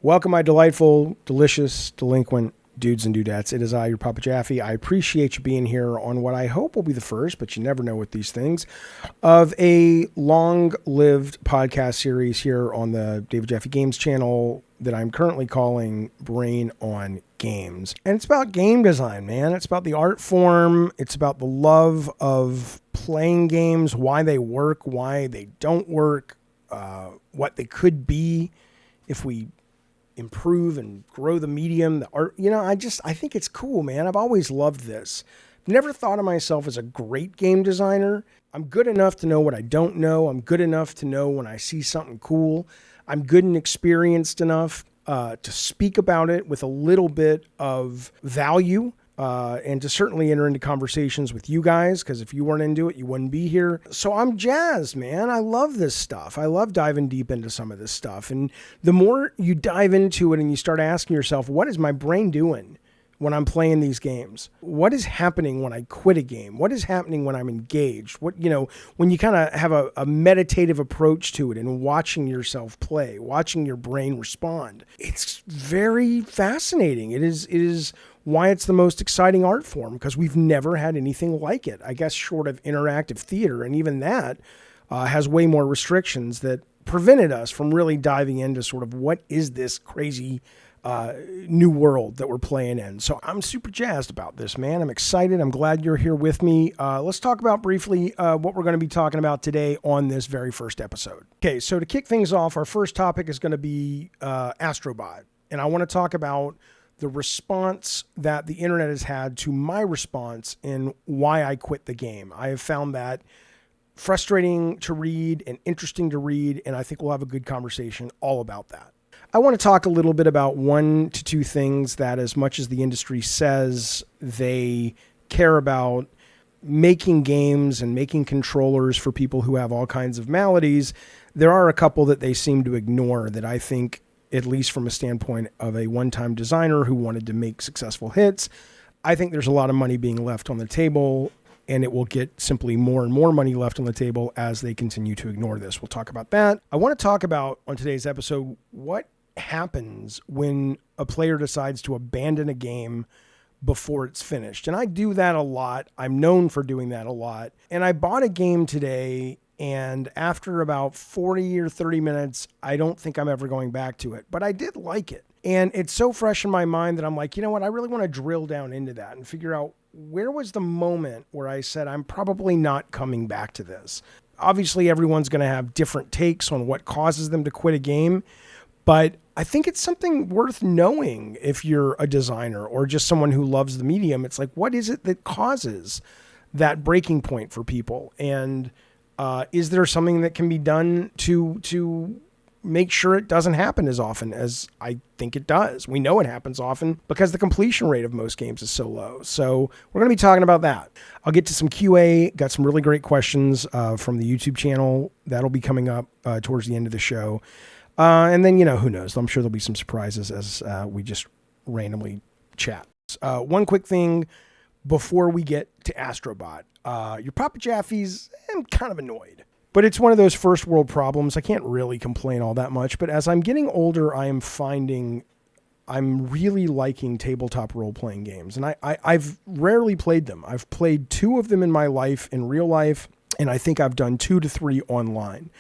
Welcome, my delightful, delicious, delinquent dudes and dudettes. It is I, your Papa Jaffe. I appreciate you being here on what I hope will be the first, but you never know with these things, of a long-lived podcast series here on the David Jaffe Games channel that I'm currently calling Brain on Games. And it's about game design, man. It's about the art form. It's about the love of playing games, why they work, why they don't work, what they could be if we improve and grow the medium, the art. I think it's cool, man. I've always loved this. Never thought of myself as a great game designer. I'm good enough to know what I don't know. I'm good enough to know when I see something cool. I'm good and experienced enough to speak about it with a little bit of value. And to certainly enter into conversations with you guys, because if you weren't into it, you wouldn't be here. So I'm jazzed, man. I love this stuff. I love diving deep into some of this stuff. And the more you dive into it and you start asking yourself, what is my brain doing when I'm playing these games? What is happening when I quit a game? What is happening when I'm engaged? When you kind of have a meditative approach to it and watching yourself play, watching your brain respond. It's very fascinating. It is why it's the most exciting art form, because we've never had anything like it, I guess, short of interactive theater. And even that has way more restrictions that prevented us from really diving into sort of what is this crazy new world that we're playing in. So I'm super jazzed about this, man. I'm excited. I'm glad you're here with me. Let's talk about briefly what we're going to be talking about today on this very first episode. Okay, so to kick things off, our first topic is going to be ASTRO BOT. And I want to talk about the response that the internet has had to my response and why I quit the game. I have found that frustrating to read and interesting to read, and I think we'll have a good conversation all about that. I want to talk a little bit about 1 to 2 things that, as much as the industry says they care about making games and making controllers for people who have all kinds of maladies, there are a couple that they seem to ignore that I think, at least from a standpoint of a one-time designer who wanted to make successful hits, I think there's a lot of money being left on the table, and it will get simply more and more money left on the table as they continue to ignore this. We'll talk about that. I want to talk about, on today's episode, what happens when a player decides to abandon a game before it's finished. And I do that a lot. I'm known for doing that a lot. And I bought a game today, and after about 40 or 30 minutes, I don't think I'm ever going back to it. But I did like it. And it's so fresh in my mind that I'm like, you know what? I really want to drill down into that and figure out, where was the moment where I said, I'm probably not coming back to this? Obviously, everyone's going to have different takes on what causes them to quit a game. But I think it's something worth knowing if you're a designer or just someone who loves the medium. It's like, what is it that causes that breaking point for people? And is there something that can be done to make sure it doesn't happen as often as I think it does? We know it happens often because the completion rate of most games is so low. So we're going to be talking about that. I'll get to some QA, got some really great questions from the YouTube channel. That'll be coming up towards the end of the show. And then, who knows? I'm sure there'll be some surprises as we just randomly chat. One quick thing before we get to ASTRO BOT. Your Papa Jaffe's, I'm kind of annoyed. But it's one of those first world problems. I can't really complain all that much. But as I'm getting older, I am finding I'm really liking tabletop role-playing games. And I've rarely played them. I've played 2 of them in my life, in real life, and I think I've done 2 to 3 online.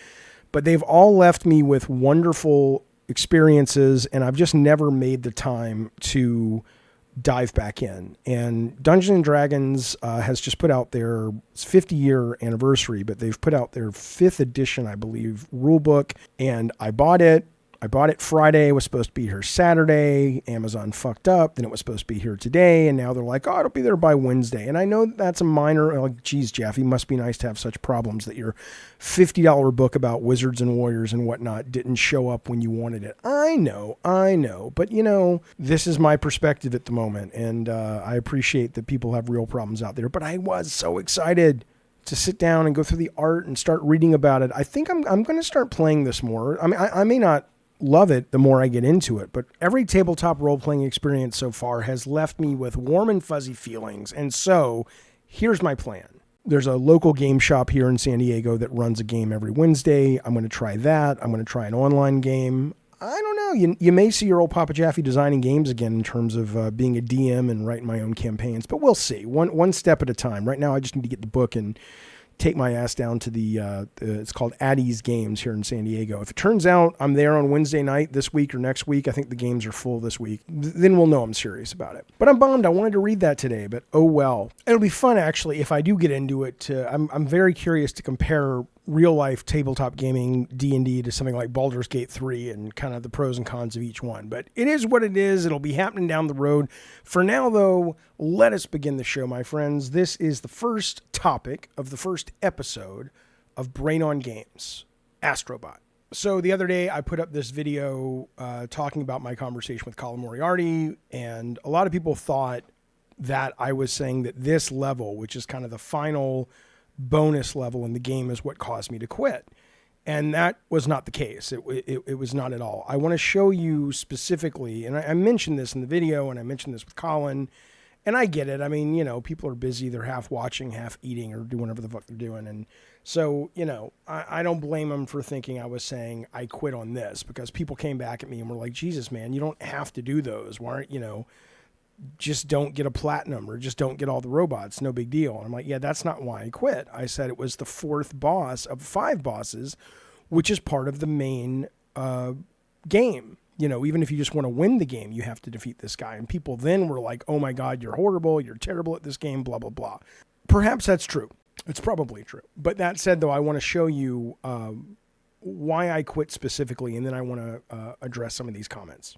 But they've all left me with wonderful experiences, and I've just never made the time to dive back in. And Dungeons & Dragons has just put out their 50-year anniversary, but they've put out their 5th edition, I believe, rulebook, and I bought it. I bought it Friday. It was supposed to be here Saturday. Amazon fucked up. Then it was supposed to be here today. And now they're like, oh, it'll be there by Wednesday. And I know that's a minor, like, geez, Jaffe, must be nice to have such problems that your $50 book about wizards and warriors and whatnot didn't show up when you wanted it. I know. But, this is my perspective at the moment. And I appreciate that people have real problems out there. But I was so excited to sit down and go through the art and start reading about it. I think I'm going to start playing this more. I mean, I may not love it the more I get into it, but every tabletop role-playing experience so far has left me with warm and fuzzy feelings. And so here's my plan. There's a local game shop here in San Diego that runs a game every Wednesday. I'm going to try that. I'm going to try an online game. I don't know. You may see your old Papa Jaffe designing games again in terms of being a DM and writing my own campaigns, but we'll see. One step at a time. Right now, I just need to get the book and take my ass down to the it's called Addie's Games here in San Diego. If it turns out I'm there on Wednesday night this week or next week, I think the games are full this week, then we'll know I'm serious about it. But I'm bummed. I wanted to read that today, but oh well. It'll be fun, actually, if I do get into it. I'm very curious to compare real-life tabletop gaming D&D to something like Baldur's Gate 3 and kind of the pros and cons of each one. But it is what it is. It'll be happening down the road. For now, though, let us begin the show, my friends. This is the first topic of the first episode of Brain on Games, ASTRO BOT. So the other day, I put up this video talking about my conversation with Colin Moriarty, and a lot of people thought that I was saying that this level, which is kind of the final bonus level in the game, is what caused me to quit. And that was not the case. It was not at all. I want to show you specifically, and I mentioned this in the video, and I mentioned this with Colin, and I get it. I mean, people are busy. They're half watching, half eating, or doing whatever the fuck they're doing. And so, I don't blame them for thinking I was saying I quit on this, because people came back at me and were like, Jesus, man, you don't have to do those. Why aren't, just don't get a platinum, or just don't get all the robots. No big deal. And I'm like, yeah, that's not why I quit. I said it was the fourth boss of 5 bosses, which is part of the main game. Even if you just want to win the game, you have to defeat this guy. And people then were like, oh my God, you're horrible. You're terrible at this game, blah, blah, blah. Perhaps that's true. It's probably true. But that said, though, I want to show you why I quit specifically, and then I want to address some of these comments.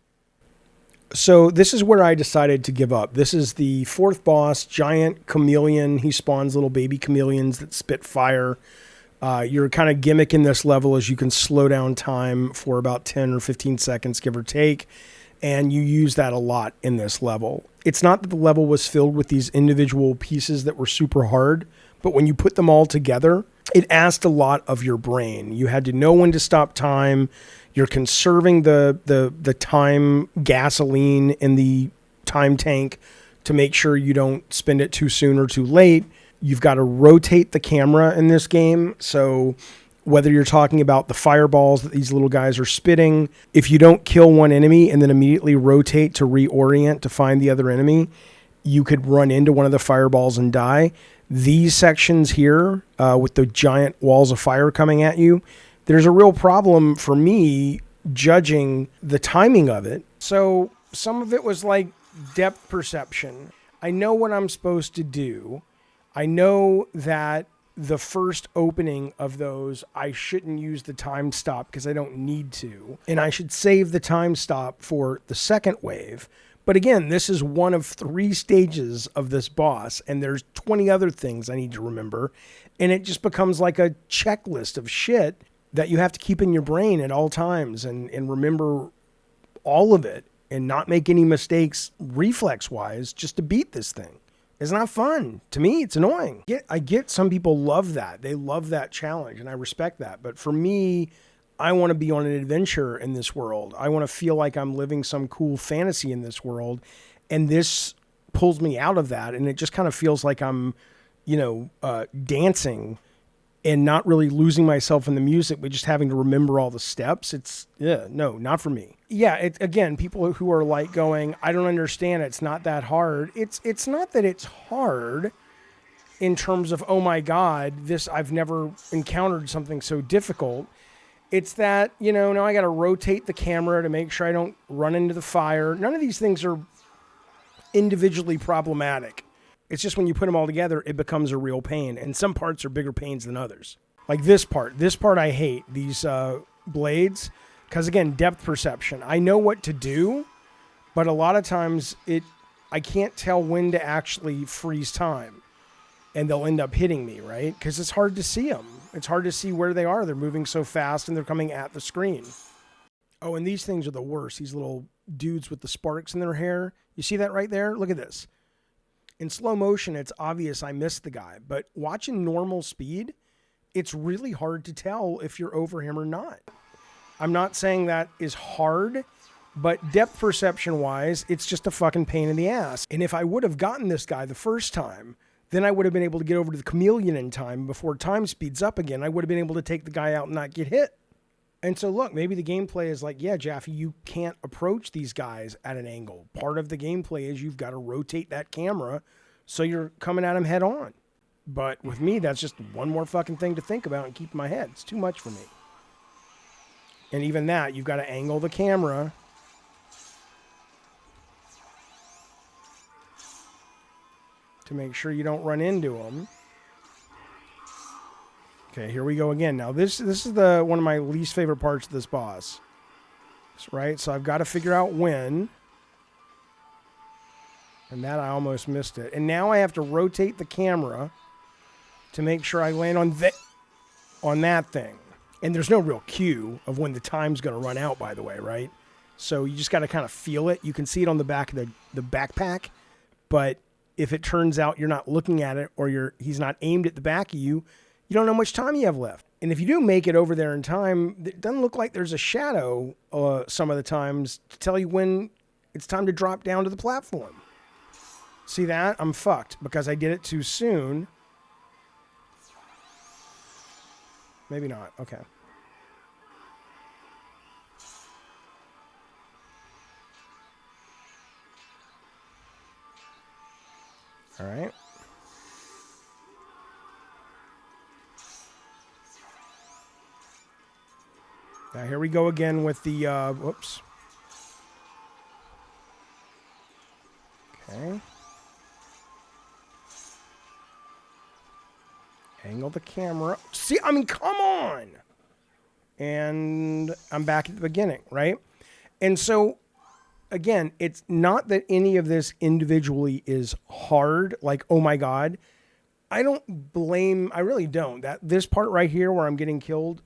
So this is where I decided to give up. This is the 4th boss, giant chameleon. He spawns little baby chameleons that spit fire. You're kind of gimmicking this level as you can slow down time for about 10 or 15 seconds, give or take. And you use that a lot in this level. It's not that the level was filled with these individual pieces that were super hard, but when you put them all together, it asked a lot of your brain. You had to know when to stop time. You're conserving the time gasoline in the time tank to make sure you don't spend it too soon or too late. You've got to rotate the camera in this game. So whether you're talking about the fireballs that these little guys are spitting, if you don't kill one enemy and then immediately rotate to reorient to find the other enemy, you could run into one of the fireballs and die. These sections here with the giant walls of fire coming at you, there's a real problem for me judging the timing of it. So some of it was like depth perception. I know what I'm supposed to do. I know that the first opening of those, I shouldn't use the time stop because I don't need to. And I should save the time stop for the second wave. But again, this is one of 3 stages of this boss, and there's 20 other things I need to remember. And it just becomes like a checklist of shit that you have to keep in your brain at all times and remember all of it and not make any mistakes reflex-wise just to beat this thing. It's not fun. To me, it's annoying. I get some people love that. They love that challenge, and I respect that. But for me, I want to be on an adventure in this world. I want to feel like I'm living some cool fantasy in this world, and this pulls me out of that, and it just kind of feels like I'm, dancing and not really losing myself in the music, but just having to remember all the steps. No, not for me. Yeah, again, people who are like going, I don't understand, it's not that hard. It's not that it's hard in terms of, oh my God, I've never encountered something so difficult. It's that, now I got to rotate the camera to make sure I don't run into the fire. None of these things are individually problematic. It's just when you put them all together, it becomes a real pain. And some parts are bigger pains than others. Like this part. This part I hate, these blades. Because again, depth perception. I know what to do, but a lot of times I can't tell when to actually freeze time. And they'll end up hitting me, right? Because it's hard to see them. It's hard to see where they are. They're moving so fast and they're coming at the screen. Oh, and these things are the worst. These little dudes with the sparks in their hair. You see that right there? Look at this. In slow motion, it's obvious I missed the guy, but watching normal speed, it's really hard to tell if you're over him or not. I'm not saying that is hard, but depth perception wise, it's just a fucking pain in the ass. And if I would have gotten this guy the first time, then I would have been able to get over to the chameleon in time before time speeds up again. I would have been able to take the guy out and not get hit. And so look, maybe the gameplay is like, yeah, Jaffe, you can't approach these guys at an angle. Part of the gameplay is you've got to rotate that camera so you're coming at them head on. But with me, that's just one more fucking thing to think about and keep in my head. It's too much for me. And even that, you've got to angle the camera to make sure you don't run into them. Okay, here we go again. Now this is one of my least favorite parts of this boss. Right? So I've got to figure out when. And that I almost missed it. And now I have to rotate the camera to make sure I land on that thing. And there's no real cue of when the time's going to run out, by the way, right? So you just got to kind of feel it. You can see it on the back of the backpack, but if it turns out you're not looking at it or he's not aimed at the back of you, you don't know how much time you have left. And if you do make it over there in time, it doesn't look like there's a shadow some of the times to tell you when it's time to drop down to the platform. See that? I'm fucked because I did it too soon. Maybe not. Okay. All right. Now here we go again with the, whoops. Okay. Angle the camera. See, I mean, come on. And I'm back at the beginning, right? And so, again, it's not that any of this individually is hard, like, oh my God. I really don't. This part right here where I'm getting killed,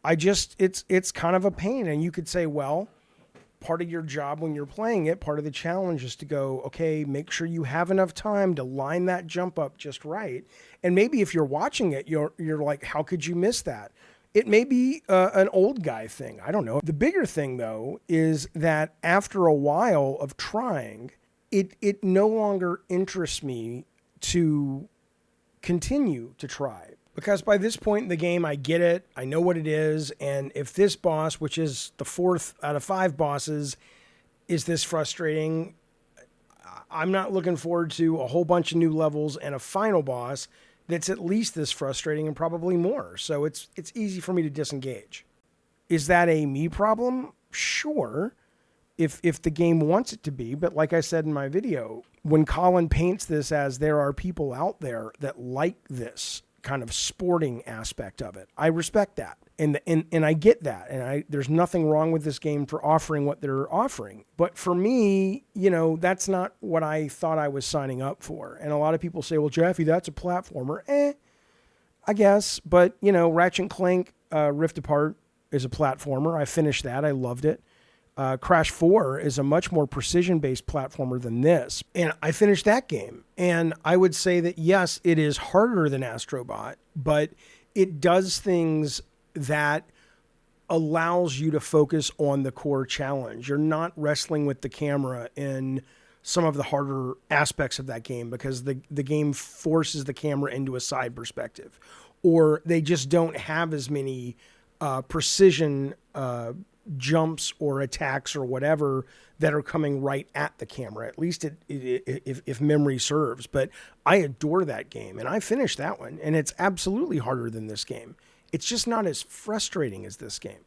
it's kind of a pain. And you could say, well, part of your job when you're playing it, part of the challenge is to go, okay, make sure you have enough time to line that jump up just right. And maybe if you're watching it, you're like, how could you miss that? It may be an old guy thing. I don't know. The bigger thing, though, is that after a while of trying, it no longer interests me to continue to try. Because by this point in the game, I get it. I know what it is. And if this boss, which is the 4th out of 5 bosses, is this frustrating, I'm not looking forward to a whole bunch of new levels and a final boss that's at least this frustrating and probably more. So it's easy for me to disengage. Is that a me problem? Sure. If the game wants it to be. But like I said in my video, when Colin paints this as there are people out there that like this kind of sporting aspect of it, I respect that. And I get that. And there's nothing wrong with this game for offering what they're offering. But for me, that's not what I thought I was signing up for. And a lot of people say, well, Jaffe, that's a platformer. I guess. But, Ratchet & Clank Rift Apart is a platformer. I finished that. I loved it. Crash 4 is a much more precision-based platformer than this. And I finished that game. And I would say that, yes, it is harder than ASTRO BOT, but it does things that allows you to focus on the core challenge. You're not wrestling with the camera in some of the harder aspects of that game because the game forces the camera into a side perspective. Or they just don't have as many precision jumps or attacks or whatever that are coming right at the camera, at least if memory serves. But I adore that game, and I finished that one, and it's absolutely harder than this game. It's just not as frustrating as this game.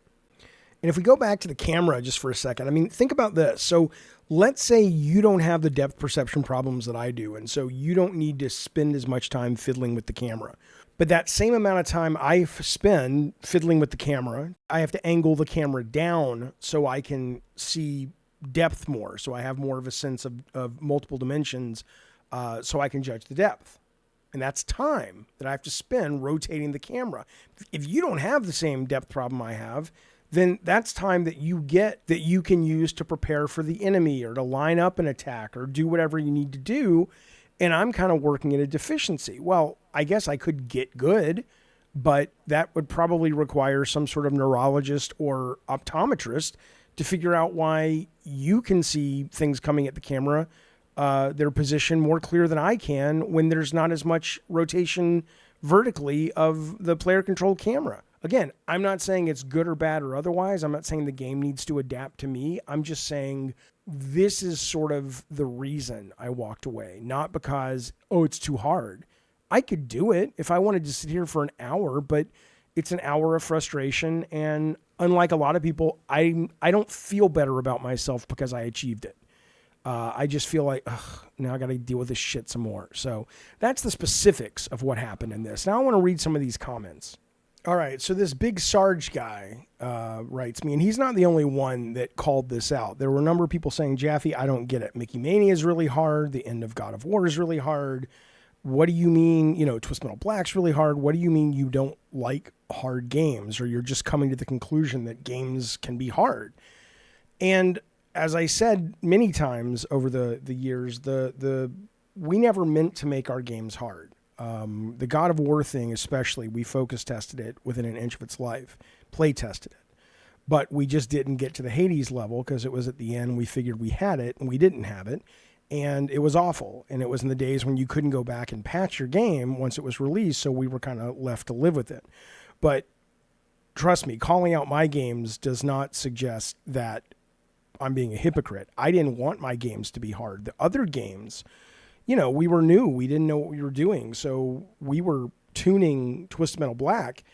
And if we go back to the camera just for a second, I mean, think about this. So let's say you don't have the depth perception problems that I do, and so you don't need to spend as much time fiddling with the camera. But that same amount of time I spend fiddling with the camera, I have to angle the camera down so I can see depth more, so I have more of a sense of multiple dimensions, so I can judge the depth. And that's time that I have to spend rotating the camera. If you don't have the same depth problem I have, then that's time that you get that you can use to prepare for the enemy or to line up an attack or do whatever you need to do. And I'm kind of working at a deficiency. Well, I guess I could get good, but that would probably require some sort of neurologist or optometrist to figure out why you can see things coming at the camera, their position more clear than I can when there's not as much rotation vertically of the player controlled camera. Again, I'm not saying it's good or bad or otherwise. I'm not saying the game needs to adapt to me. I'm just saying this is sort of the reason I walked away. Not because, oh, it's too hard. I could do it if I wanted to sit here for an hour, but it's an hour of frustration. And unlike a lot of people, I don't feel better about myself because I achieved it. I just feel like, ugh, now I got to deal with this shit some more. So that's the specifics of what happened in this. Now I want to read some of these comments. All right, so this Big Sarge guy writes me, and he's not the only one that called this out. There were a number of people saying, Jaffe, I don't get it. Mickey Mania is really hard. The end of God of War is really hard. What do you mean, Twist Metal Black's really hard? What do you mean you don't like hard games, or you're just coming to the conclusion that games can be hard? And as I said many times over the years, we never meant to make our games hard. The God of War thing, especially, we focus tested it within an inch of its life, play tested it, but we just didn't get to the Hades level because it was at the end. We figured we had it and we didn't have it, and it was awful. And it was in the days when you couldn't go back and patch your game once it was released. So we were kind of left to live with it. But trust me, calling out my games does not suggest that I'm being a hypocrite. I didn't want my games to be hard. The other games, we were new. We didn't know what we were doing. So we were tuning Twisted Metal Black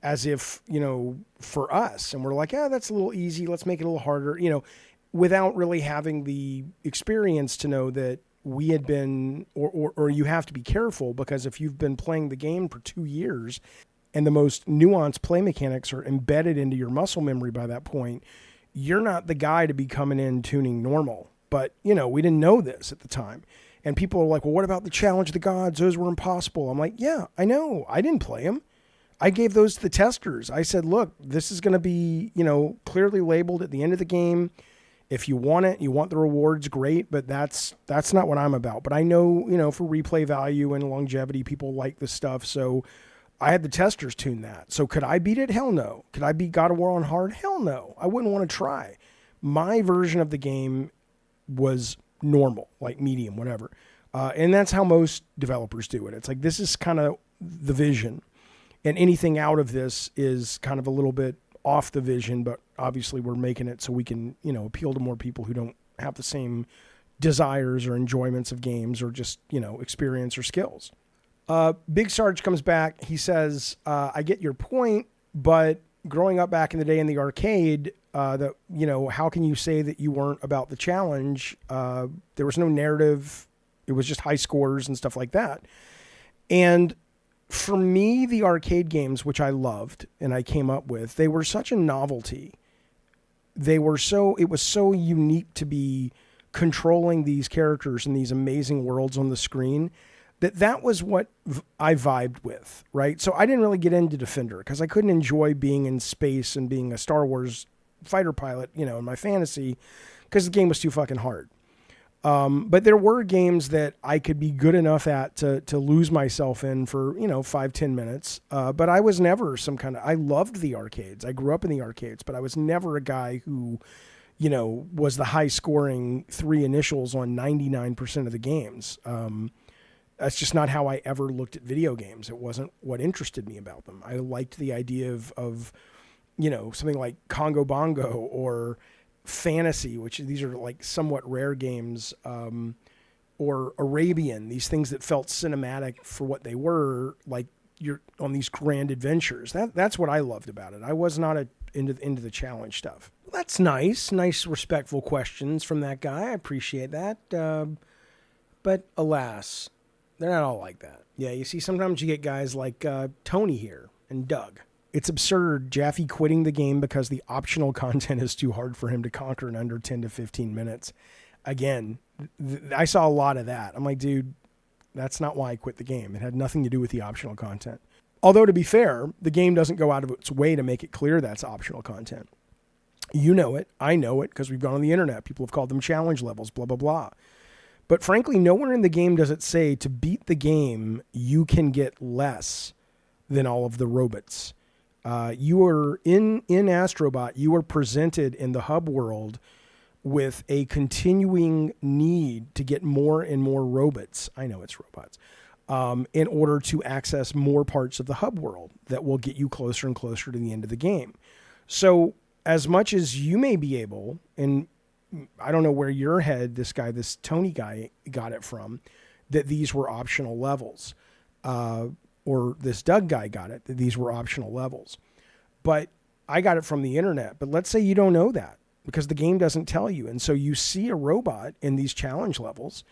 as if, for us. And we're like, that's a little easy. Let's make it a little harder, without really having the experience to know that we had been, or you have to be careful, because if you've been playing the game for 2 years and the most nuanced play mechanics are embedded into your muscle memory by that point, you're not the guy to be coming in tuning normal. But, we didn't know this at the time. And people are like, well, what about the Challenge of the Gods? Those were impossible. I'm like, yeah, I know. I didn't play them. I gave those to the testers. I said, look, this is going to be, clearly labeled at the end of the game. If you want it, you want the rewards, great. But that's not what I'm about. But I know, for replay value and longevity, people like this stuff. So I had the testers tune that. So could I beat it? Hell no. Could I beat God of War on hard? Hell no. I wouldn't want to try. My version of the game was normal, like medium, whatever. And that's how most developers do it. It's like, this is kind of the vision, and anything out of this is kind of a little bit off the vision, but obviously we're making it so we can, appeal to more people who don't have the same desires or enjoyments of games, or just, experience or skills. Big Sarge comes back. He says, I get your point, but growing up back in the day in the arcade, how can you say that you weren't about the challenge? There was no narrative. It was just high scores and stuff like that. And for me, the arcade games, which I loved and I came up with, they were such a novelty. It was so unique to be controlling these characters in these amazing worlds on the screen, that was what I vibed with, right? So I didn't really get into Defender because I couldn't enjoy being in space and being a Star Wars fighter pilot, in my fantasy, because the game was too fucking hard. But there were games that I could be good enough at to lose myself in for, 5-10 minutes. But I was never I loved the arcades. I grew up in the arcades, but I was never a guy who, was the high scoring 3 initials on 99% of the games. That's just not how I ever looked at video games. It wasn't what interested me about them. I liked the idea of something like Congo Bongo or Fantasy, which these are like somewhat rare games, or Arabian, these things that felt cinematic for what they were, like you're on these grand adventures. That's what I loved about it. I was not into the challenge stuff. Well, that's nice, respectful questions from that guy. I appreciate that. But alas, they're not all like that. Yeah, you see, sometimes you get guys like Tony here and Doug. It's absurd, Jaffe quitting the game because the optional content is too hard for him to conquer in under 10 to 15 minutes. Again, I saw a lot of that. I'm like, dude, that's not why I quit the game. It had nothing to do with the optional content. Although, to be fair, the game doesn't go out of its way to make it clear that's optional content. You know it. I know it because we've gone on the internet. People have called them challenge levels, blah, blah, blah. But frankly, nowhere in the game does it say to beat the game, you can get less than all of the robots. You are in ASTRO BOT, you are presented in the hub world with a continuing need to get more and more robots. I know it's robots. in order to access more parts of the hub world that will get you closer and closer to the end of the game. So as much as you may be able, and I don't know where your head, this Tony guy got it from, that these were optional levels, or this Doug guy got it, that these were optional levels. But I got it from the internet. But let's say you don't know that because the game doesn't tell you. And so you see a robot in these challenge levels,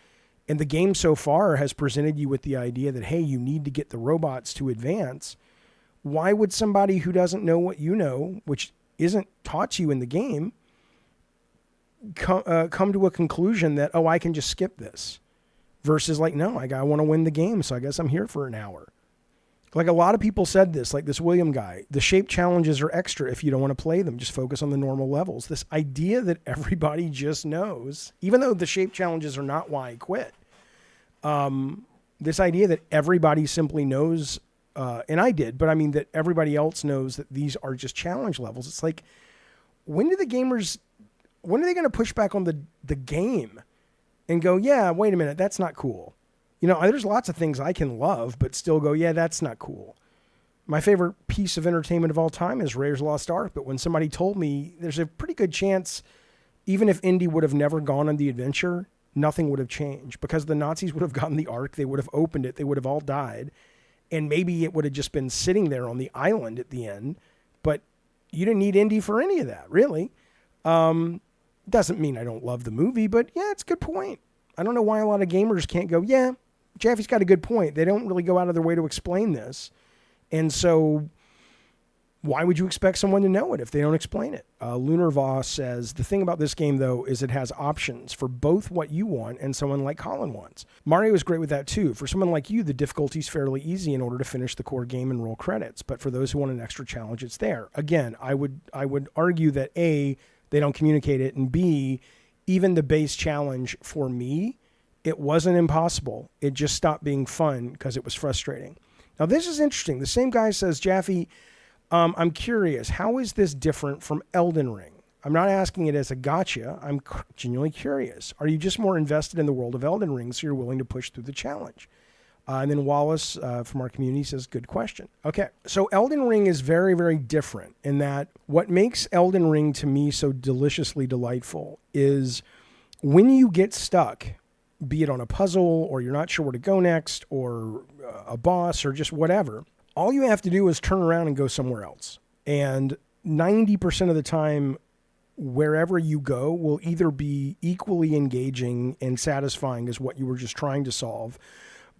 and the game so far has presented you with the idea that, hey, you need to get the robots to advance. Why would somebody who doesn't know what you know, which isn't taught you in the game, come to a conclusion that, oh, I can just skip this? Versus like, no, I want to win the game, so I guess I'm here for an hour. Like a lot of people said this, like this William guy, the shape challenges are extra if you don't want to play them. Just focus on the normal levels. This idea that everybody just knows, even though the shape challenges are not why I quit, this idea that everybody simply knows, and I did, but I mean that everybody else knows that these are just challenge levels. It's like, when are they going to push back on the game and go, yeah, wait a minute, that's not cool. You know, there's lots of things I can love, but still go, yeah, that's not cool. My favorite piece of entertainment of all time is Raiders of the Lost Ark. But when somebody told me there's a pretty good chance, even if Indy would have never gone on the adventure, nothing would have changed because the Nazis would have gotten the Ark. They would have opened it. They would have all died. And maybe it would have just been sitting there on the island at the end. But you didn't need Indy for any of that, really. Doesn't mean I don't love the movie, but yeah, it's a good point. I don't know why a lot of gamers can't go, yeah, Jaffe's got a good point. They don't really go out of their way to explain this. And so why would you expect someone to know it if they don't explain it? Lunar Voss says, the thing about this game, though, is it has options for both what you want and someone like Colin wants. Mario is great with that, too. For someone like you, the difficulty's fairly easy in order to finish the core game and roll credits. But for those who want an extra challenge, it's there. Again, I would argue that, A, they don't communicate it, and B, even the base challenge for me, it wasn't impossible. It just stopped being fun because it was frustrating. Now, this is interesting. The same guy says, Jaffe, I'm curious, how is this different from Elden Ring? I'm not asking it as a gotcha. I'm genuinely curious. Are you just more invested in the world of Elden Ring so you're willing to push through the challenge? And then Wallace from our community says, good question. Okay, so Elden Ring is very, very different in that what makes Elden Ring to me so deliciously delightful is when you get stuck, be it on a puzzle or you're not sure where to go next or a boss or just whatever, all you have to do is turn around and go somewhere else. And 90% of the time, wherever you go will either be equally engaging and satisfying as what you were just trying to solve.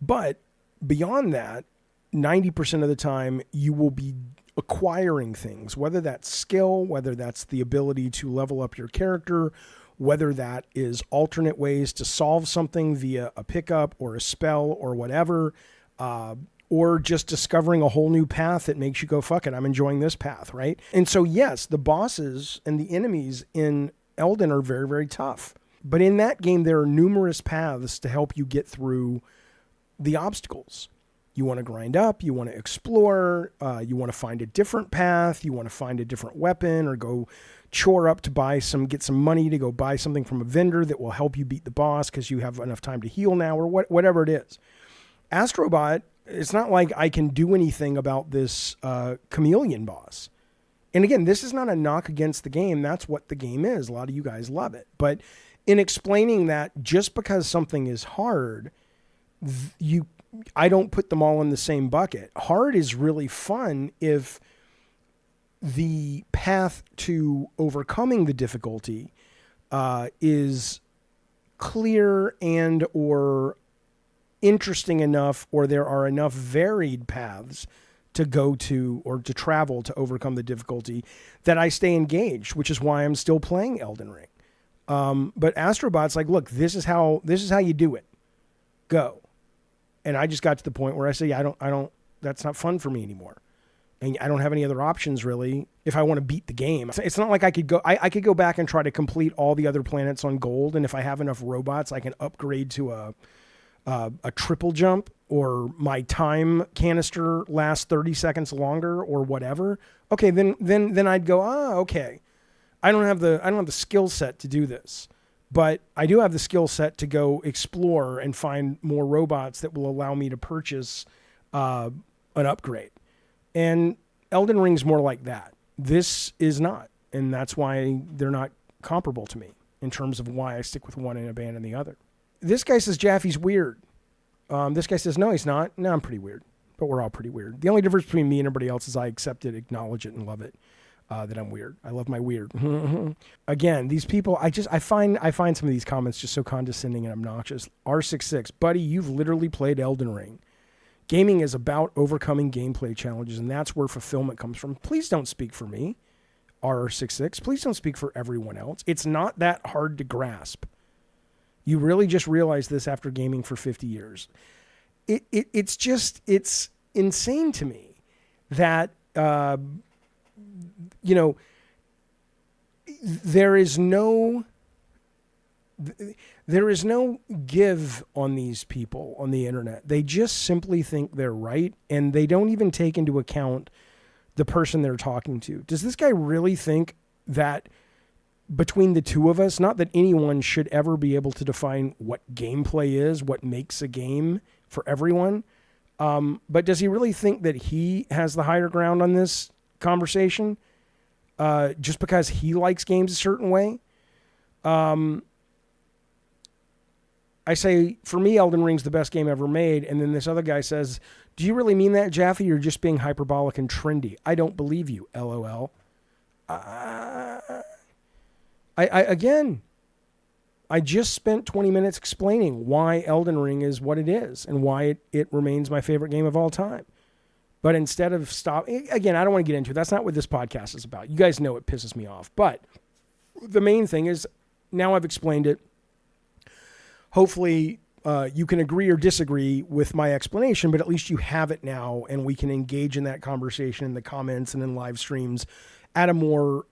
But beyond that, 90% of the time, you will be acquiring things, whether that's skill, whether that's the ability to level up your character, whether that is alternate ways to solve something via a pickup or a spell or whatever, or just discovering a whole new path that makes you go, fuck it, I'm enjoying this path, right? And so, yes, the bosses and the enemies in Elden are very, very tough. But in that game, there are numerous paths to help you get through the obstacles. You want to grind up, you want to explore, you want to find a different path, you want to find a different weapon or go chore up to get some money to go buy something from a vendor that will help you beat the boss because you have enough time to heal now or whatever it is. ASTRO BOT, it's not like I can do anything about this chameleon boss. And again, this is not a knock against the game. That's what the game is. A lot of you guys love it. But in explaining that just because something is hard, I don't put them all in the same bucket. Hard is really fun if the path to overcoming the difficulty is clear and or interesting enough, or there are enough varied paths to go to or to travel to overcome the difficulty that I stay engaged, which is why I'm still playing Elden Ring. But ASTRO BOT's like, look, this is how you do it. Go. And I just got to the point where I say, I don't, that's not fun for me anymore. And I don't have any other options really if I want to beat the game. It's not like I could go back and try to complete all the other planets on gold. And if I have enough robots, I can upgrade to a triple jump, or my time canister lasts 30 seconds longer or whatever. Okay. Then I'd go, okay. I don't have the skill set to do this. but I do have the skill set to go explore and find more robots that will allow me to purchase an upgrade. And Elden Ring's more like that. This is not. And that's why they're not comparable to me in terms of why I stick with one and abandon the other. This guy says Jaffe's weird. This guy says, no, he's not. No, I'm pretty weird. But we're all pretty weird. The only difference between me and everybody else is I accept it, acknowledge it, and love it. That I'm weird. I love my weird. Again, these people, I find some of these comments just so condescending and obnoxious. R66, buddy, you've literally played Elden Ring. Gaming is about overcoming gameplay challenges, and that's where fulfillment comes from. Please don't speak for me, R66. Please don't speak for everyone else. It's not that hard to grasp. You really just realize this after gaming for 50 years. It's insane to me that, there is no give on these people on the internet. They just simply think they're right, and they don't even take into account the person they're talking to. Does this guy really think that between the two of us, not that anyone should ever be able to define what gameplay is, what makes a game for everyone, but does he really think that he has the higher ground on this conversation just because he likes games a certain way? I say, for me, Elden Ring's the best game ever made. And then this other guy says, do you really mean that, Jaffe? You're just being hyperbolic and trendy. I don't believe you, LOL. Again, I just spent 20 minutes explaining why Elden Ring is what it is and why it remains my favorite game of all time. But instead of again, I don't want to get into it. That's not what this podcast is about. You guys know it pisses me off. But the main thing is, now I've explained it. Hopefully you can agree or disagree with my explanation, but at least you have it now, and we can engage in that conversation in the comments and in live streams at a more,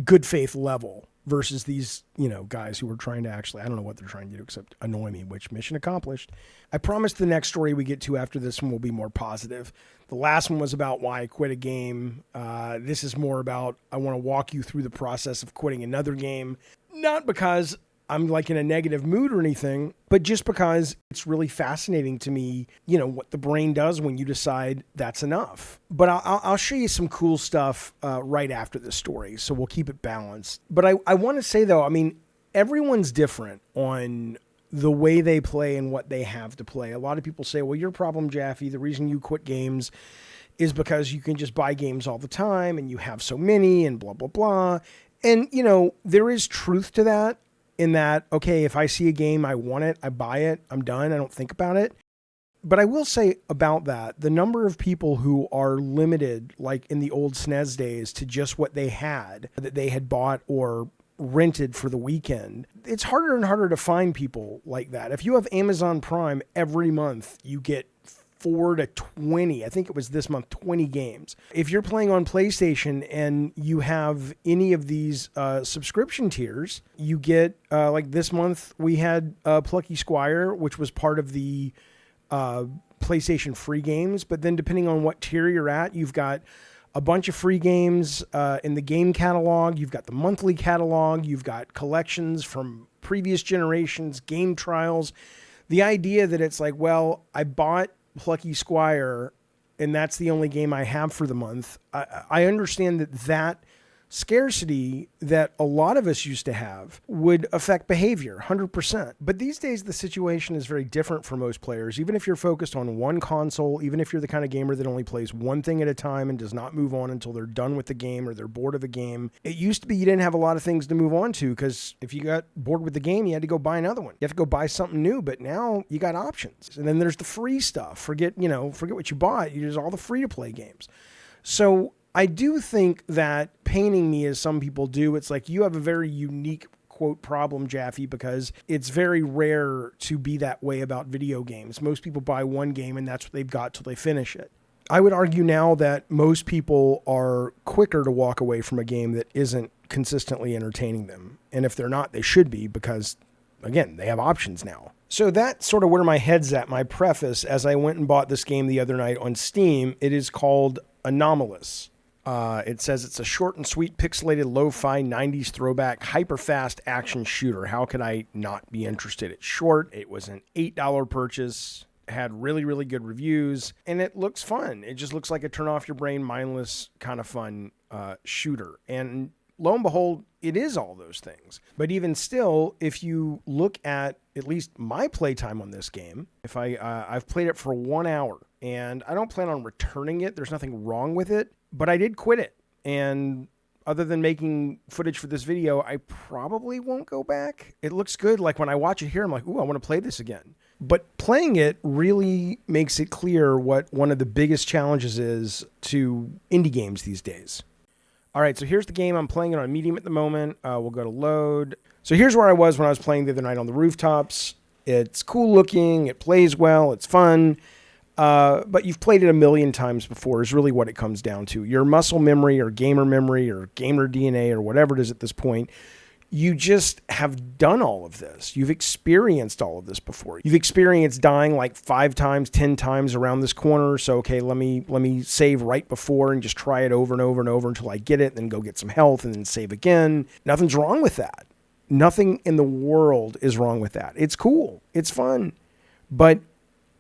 good faith level versus these, guys who are trying to actually, I don't know what they're trying to do except annoy me, which mission accomplished. I promise the next story we get to after this one will be more positive. The last one was about why I quit a game. This is more about, I want to walk you through the process of quitting another game, not because I'm like in a negative mood or anything, but just because it's really fascinating to me, what the brain does when you decide that's enough. But I'll show you some cool stuff right after this story, so we'll keep it balanced. But I want to say, though, everyone's different on the way they play and what they have to play. A lot of people say, well, your problem, Jaffe, the reason you quit games is because you can just buy games all the time and you have so many and blah, blah, blah. And, there is truth to that. In that, okay, if I see a game, I want it, I buy it, I'm done, I don't think about it. But I will say about that, the number of people who are limited, like in the old SNES days, to just what they had, that they had bought or rented for the weekend, it's harder and harder to find people like that. If you have Amazon Prime, every month you get 4 to 20, I think it was this month, 20 games. If you're playing on PlayStation and you have any of these subscription tiers, you get, like this month, we had Plucky Squire, which was part of the PlayStation free games. But then depending on what tier you're at, you've got a bunch of free games in the game catalog. You've got the monthly catalog. You've got collections from previous generations, game trials. The idea that it's like, well, I bought Plucky Squire and that's the only game I have for the month. I understand that scarcity that a lot of us used to have would affect behavior 100%. But these days, the situation is very different for most players. Even if you're focused on one console, even if you're the kind of gamer that only plays one thing at a time and does not move on until they're done with the game or they're bored of the game. It used to be you didn't have a lot of things to move on to because if you got bored with the game, you had to go buy another one. You have to go buy something new, but now you got options. And then there's the free stuff. Forget what you bought. There's all the free to play games. So I do think that painting me as some people do, it's like you have a very unique, quote, problem, Jaffe, because it's very rare to be that way about video games. Most people buy one game and that's what they've got till they finish it. I would argue now that most people are quicker to walk away from a game that isn't consistently entertaining them. And if they're not, they should be because, again, they have options now. So that's sort of where my head's at, my preface, as I went and bought this game the other night on Steam. It is called Anomalous. It says it's a short and sweet pixelated lo-fi 90s throwback hyper-fast action shooter. How could I not be interested? It's short. It was an $8 purchase. Had really, really good reviews, and it looks fun. It just looks like a turn off your brain, mindless kind of fun shooter. And lo and behold, it is all those things. But even still, if you look at least my playtime on this game, if I've played it for 1 hour, and I don't plan on returning it. There's nothing wrong with it, but I did quit it. And other than making footage for this video, I probably won't go back. It looks good. Like when I watch it here, I'm like, ooh, I want to play this again. But playing it really makes it clear what one of the biggest challenges is to indie games these days. All right, so here's the game. I'm playing it on medium at the moment. We'll go to load. So here's where I was when I was playing the other night on the rooftops. It's cool looking. It plays well. It's fun. But you've played it a million times before is really what it comes down to. Your muscle memory or gamer DNA or whatever it is at this point, you just have done all of this. You've experienced all of this before. You've experienced dying like 5 times, 10 times around this corner. So, okay, let me save right before and just try it over and over and over until I get it, then go get some health and then save again. Nothing's wrong with that. Nothing in the world is wrong with that. It's cool. It's fun. But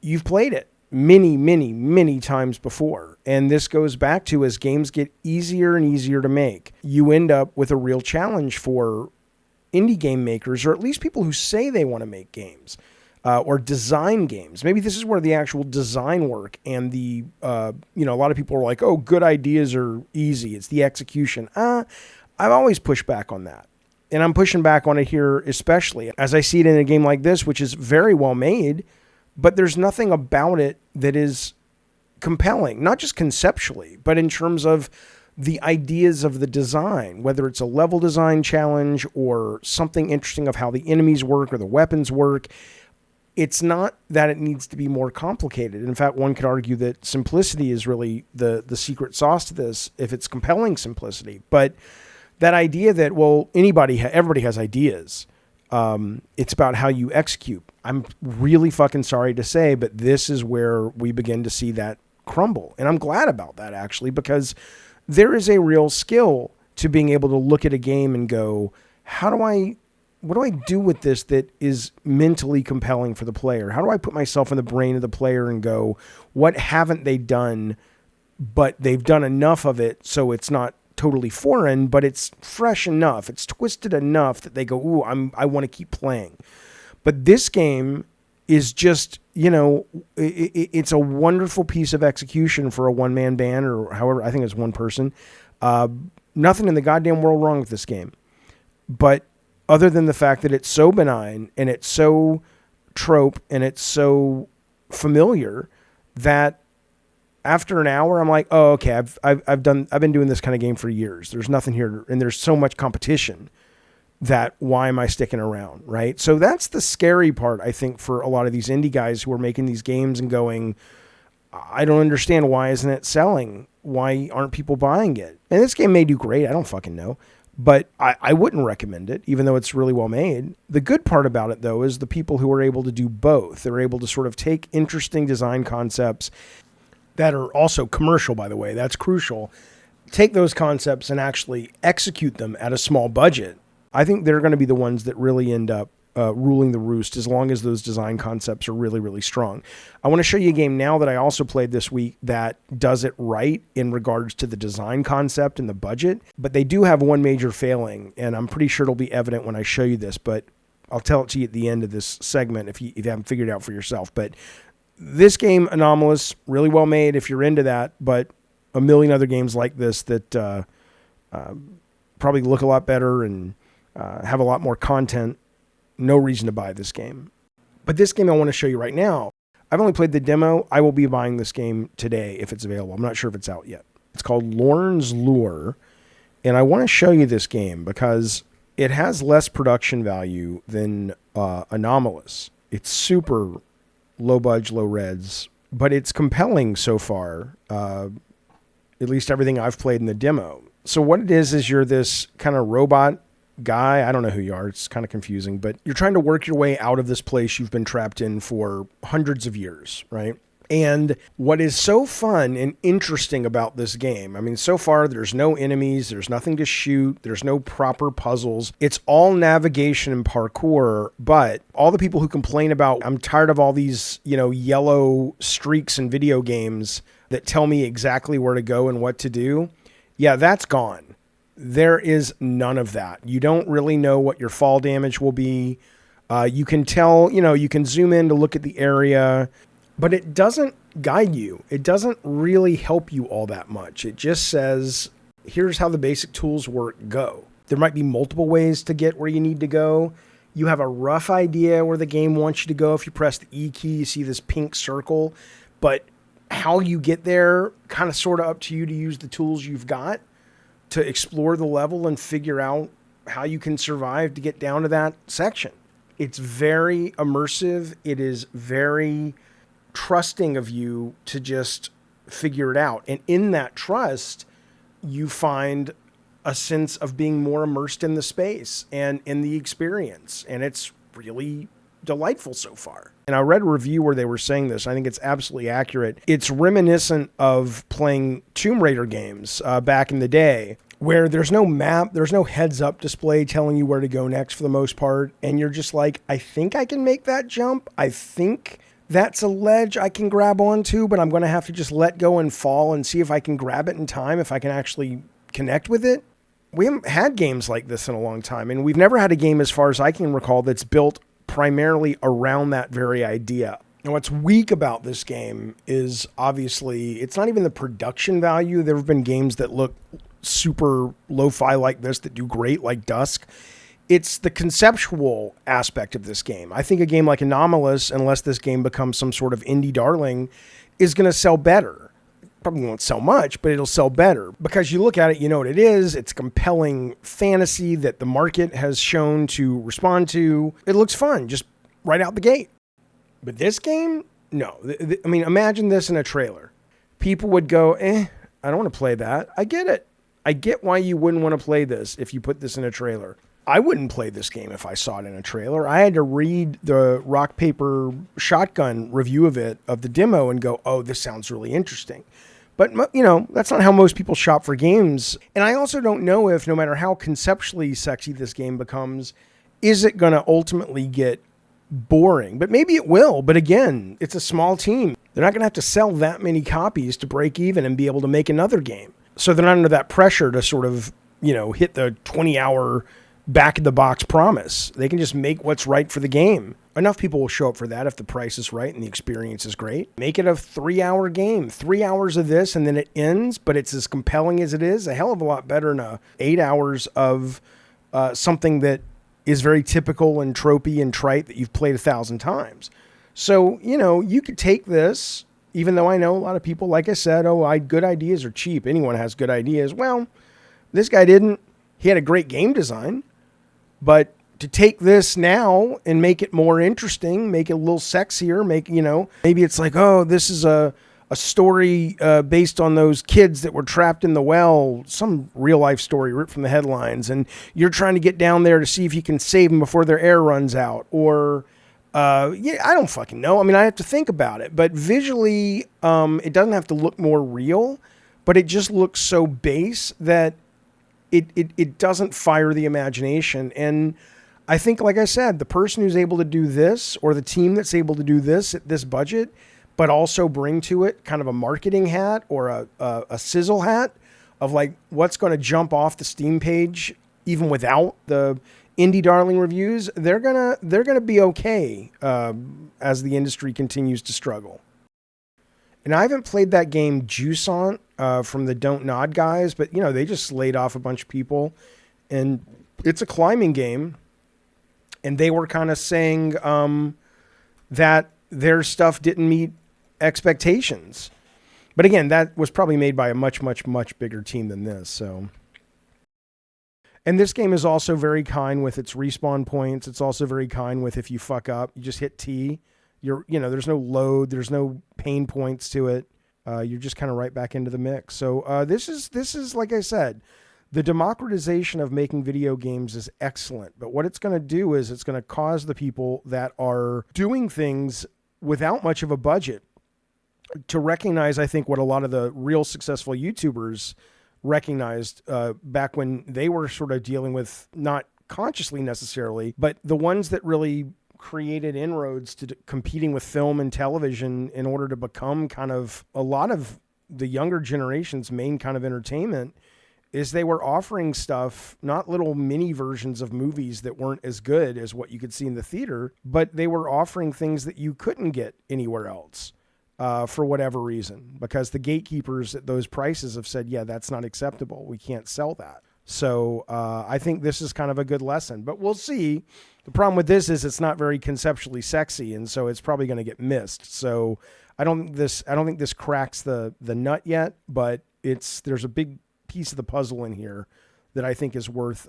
you've played it many, many, many times before. And this goes back to as games get easier and easier to make, you end up with a real challenge for indie game makers, or at least people who say they want to make games or design games. Maybe this is where the actual design work and the, a lot of people are like, oh, good ideas are easy. It's the execution. I've always pushed back on that. And I'm pushing back on it here, especially as I see it in a game like this, which is very well made, but there's nothing about it that is compelling, not just conceptually, but in terms of the ideas of the design, whether it's a level design challenge or something interesting of how the enemies work or the weapons work. It's not that it needs to be more complicated. In fact, one could argue that simplicity is really the secret sauce to this, if it's compelling simplicity. But that idea that, well, everybody has ideas. It's about how you execute. I'm really fucking sorry to say, but this is where we begin to see that crumble. And I'm glad about that, actually, because there is a real skill to being able to look at a game and go, what do I do with this that is mentally compelling for the player? How do I put myself in the brain of the player and go, what haven't they done, but they've done enough of it so it's not totally foreign, but it's fresh enough, it's twisted enough that they go, ooh, I want to keep playing. But this game is just, it's a wonderful piece of execution for a one-man band, or however, I think it's one person. Nothing in the goddamn world wrong with this game. But other than the fact that it's so benign and it's so trope and it's so familiar that after an hour, I'm like, oh, okay, I've been doing this kind of game for years. There's nothing here, and there's so much competition that why am I sticking around, right? So that's the scary part, I think, for a lot of these indie guys who are making these games and going, I don't understand, why isn't it selling? Why aren't people buying it? And this game may do great, I don't fucking know, but I wouldn't recommend it, even though it's really well made. The good part about it, though, is the people who are able to do both. They're able to sort of take interesting design concepts that are also commercial, by the way, that's crucial, take those concepts and actually execute them at a small budget. I think they're going to be the ones that really end up ruling the roost, as long as those design concepts are really, really strong. I want to show you a game now that I also played this week that does it right in regards to the design concept and the budget, but they do have one major failing, and I'm pretty sure it'll be evident when I show you this, but I'll tell it to you at the end of this segment if you haven't figured it out for yourself. But this game, Anomalous, really well made if you're into that, but a million other games like this that probably look a lot better and have a lot more content. No reason to buy this game. But this game I want to show you right now, I've only played the demo. I will be buying this game today if it's available. I'm not sure if it's out yet. It's called Lorne's Lure, and I want to show you this game because it has less production value than Anomalous. It's super low budge, low reds, but it's compelling so far, at least everything I've played in the demo. So what it is you're this kind of robot guy. I don't know who you are. It's kind of confusing, but you're trying to work your way out of this place you've been trapped in for hundreds of years, right? And what is so fun and interesting about this game, I mean, so far there's no enemies, there's nothing to shoot, there's no proper puzzles. It's all navigation and parkour, but all the people who complain about, I'm tired of all these, yellow streaks in video games that tell me exactly where to go and what to do. Yeah, that's gone. There is none of that. You don't really know what your fall damage will be. You can tell, you can zoom in to look at the area, but it doesn't guide you. It doesn't really help you all that much. It just says, here's how the basic tools work, go. There might be multiple ways to get where you need to go. You have a rough idea where the game wants you to go. If you press the E key, you see this pink circle, but how you get there, kind of sort of up to you to use the tools you've got to explore the level and figure out how you can survive to get down to that section. It's very immersive. It is very trusting of you to just figure it out. And in that trust, you find a sense of being more immersed in the space and in the experience. And it's really delightful so far. And I read a review where they were saying this. I think it's absolutely accurate. It's reminiscent of playing Tomb Raider games back in the day, where there's no map, there's no heads-up display telling you where to go next for the most part. And you're just like, I think I can make that jump. I think that's a ledge I can grab onto, but I'm going to have to just let go and fall and see if I can grab it in time, if I can actually connect with it. We haven't had games like this in a long time, and we've never had a game, as far as I can recall, that's built primarily around that very idea. And what's weak about this game is, obviously, it's not even the production value. There have been games that look super lo-fi like this that do great, like Dusk. It's the conceptual aspect of this game. I think a game like Anomalous, unless this game becomes some sort of indie darling, is going to sell better. Probably won't sell much, but it'll sell better. Because you look at it, you know what it is. It's compelling fantasy that the market has shown to respond to. It looks fun, just right out the gate. But this game, no. I mean, imagine this in a trailer. People would go, I don't want to play that. I get it. I get why you wouldn't want to play this if you put this in a trailer. I wouldn't play this game if I saw it in a trailer. I had to read the Rock, Paper, Shotgun review of it, of the demo, and go, oh, this sounds really interesting. But, that's not how most people shop for games. And I also don't know if, no matter how conceptually sexy this game becomes, is it going to ultimately get boring? But maybe it will. But again, it's a small team. They're not going to have to sell that many copies to break even and be able to make another game. So they're not under that pressure to sort of, hit the 20-hour back-of-the-box promise. They can just make what's right for the game. Enough people will show up for that if the price is right and the experience is great. Make it a 3-hour game. 3 hours of this and then it ends, but it's as compelling as it is. A hell of a lot better than 8 hours of something that is very typical and tropey and trite that you've played 1,000 times. So, you could take this, even though I know a lot of people, like I said, good ideas are cheap. Anyone has good ideas. Well, this guy didn't. He had a great game design, but to take this now and make it more interesting, make it a little sexier, maybe it's like, this is a story based on those kids that were trapped in the well, some real life story ripped from the headlines, and you're trying to get down there to see if you can save them before their air runs out, or I don't fucking know. I mean, I have to think about it, but visually, it doesn't have to look more real, but it just looks so base that it doesn't fire the imagination. And I think, like I said, the person who's able to do this, or the team that's able to do this at this budget, but also bring to it kind of a marketing hat or a sizzle hat of like what's going to jump off the Steam page, even without the indie darling reviews, they're gonna be okay as the industry continues to struggle. And I haven't played that game Jusant from the Don't Nod guys, but they just laid off a bunch of people, and it's a climbing game. And they were kind of saying that their stuff didn't meet expectations. But again, that was probably made by a much, much, much bigger team than this. So, and this game is also very kind with its respawn points. It's also very kind with if you fuck up, you just hit T. There's no load, there's no pain points to it. You're just kind of right back into the mix. So this is like I said. The democratization of making video games is excellent, but what it's going to do is it's going to cause the people that are doing things without much of a budget to recognize, I think, what a lot of the real successful YouTubers recognized back when they were sort of dealing with, not consciously necessarily, but the ones that really created inroads to competing with film and television in order to become kind of a lot of the younger generation's main kind of entertainment, is they were offering stuff, not little mini versions of movies that weren't as good as what you could see in the theater, but they were offering things that you couldn't get anywhere else. For whatever reason, because the gatekeepers at those prices have said, yeah, that's not acceptable. We can't sell that. So I think this is kind of a good lesson, but we'll see. The problem with this is it's not very conceptually sexy, and so it's probably going to get missed. So I don't think this cracks the nut yet, but there's a big piece of the puzzle in here that I think is worth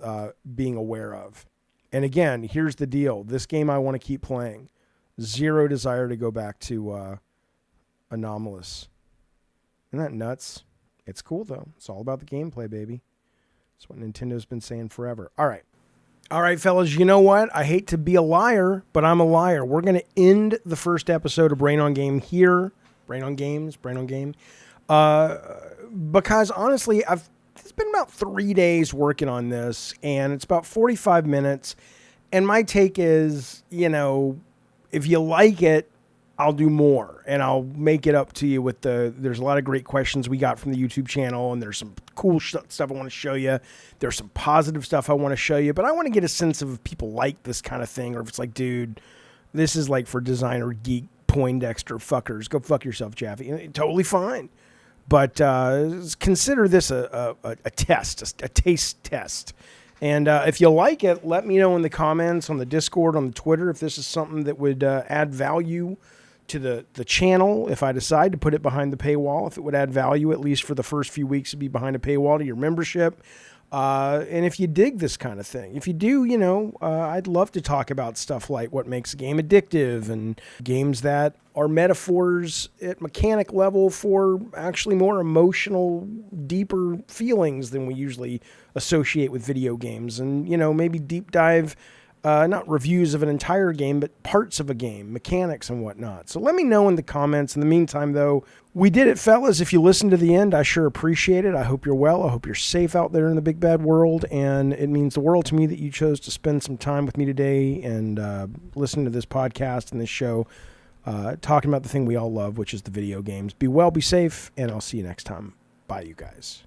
being aware of. And again, here's the deal. This game I want to keep playing. Zero desire to go back to Anomalous. Isn't that nuts? It's cool, though. It's all about the gameplay, baby. That's what Nintendo's been saying forever. All right, fellas, you know what? I hate to be a liar, but I'm a liar. We're going to end the first episode of Brain on Game here. Brain on Game. Because, honestly, it's been about 3 days working on this, and it's about 45 minutes. And my take is, if you like it, I'll do more, and I'll make it up to you with there's a lot of great questions we got from the YouTube channel, and there's some cool stuff I want to show you. There's some positive stuff I want to show you, but I want to get a sense of if people like this kind of thing, or if it's like, dude, this is like for designer geek Poindexter fuckers. Go fuck yourself, Jaffe. Totally fine. But consider this a test, a taste test. And if you like it, let me know in the comments, on the Discord, on the Twitter, if this is something that would add value to the channel. If I decide to put it behind the paywall, if it would add value, at least for the first few weeks, to be behind a paywall to your membership. And if you dig this kind of thing, if you do, I'd love to talk about stuff like what makes a game addictive, and games that are metaphors at mechanic level for actually more emotional, deeper feelings than we usually associate with video games. And, maybe deep dive, not reviews of an entire game, but parts of a game, mechanics and whatnot. So let me know in the comments. In the meantime, though, we did it, fellas. If you listened to the end, I sure appreciate it. I hope you're well. I hope you're safe out there in the big bad world. And it means the world to me that you chose to spend some time with me today and listen to this podcast and this show, talking about the thing we all love, which is the video games. Be well, be safe, and I'll see you next time. Bye, you guys.